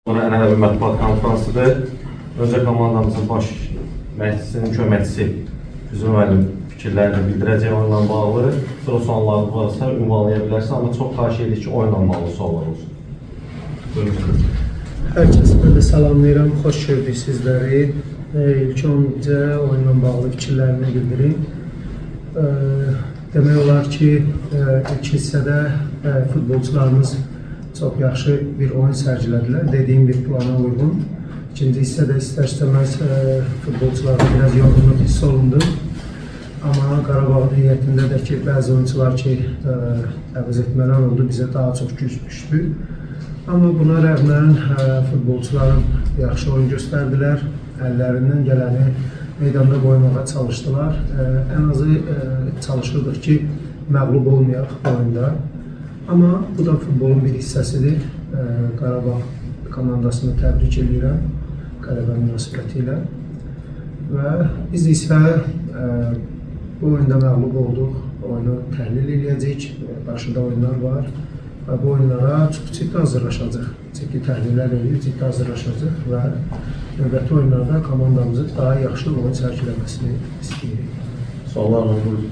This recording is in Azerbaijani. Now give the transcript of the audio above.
Buna ənənəvi mətbuat konferansıdır. Öncə komandamızın baş məşqçisinin köməkçisi Füzuli müəllim fikirlərini bildirəcək oyunla bağlı. Sonra suallarınız varsa ünvanlaya bilərsə, amma çox xahiş edirik ki, oyunla bağlı suallar olsun. Buyurun. Hər kəsi də salamlayıram, xoş gördük sizləri. İlk öncə oyunla bağlı fikirlərimi bildirim. Demək olar ki, ilk hissədə futbolçularımız çox yaxşı bir oyun sərgilədilər, dediyim bir plana uyğun. İkinci hissədə istər-istəməz futbolçularda biraz yorğunluq hiss olundu. Amma Qarabağın heyətində də ki, bəzi oyuncular ki, əvəz etmələr oldu, bizə daha çox güc düşdü. Amma buna rəğmən futbolçuların yaxşı oyun göstərdilər, əllərindən gələni meydanda qoymağa çalışdılar. Ən azı çalışırdıq ki, məğlub olmayaq oyunda. Amma bu da futbolun bir hissəsidir. Qarabağ komandasını təbrik edirəm qələbə münasibəti ilə. Və biz isə bu oyunda məğlub olduq. Oyunu təhlil edəcəyik, qarşıda oyunlar var. Və bu oyunlara çox ciddi hazırlaşacaq. Ciddi təhlillər edib, ciddi hazırlaşacaq və növbəti oyunlarda komandamızın daha yaxşı oyun sərgiləməsini istəyirik. Suallarla buyurun.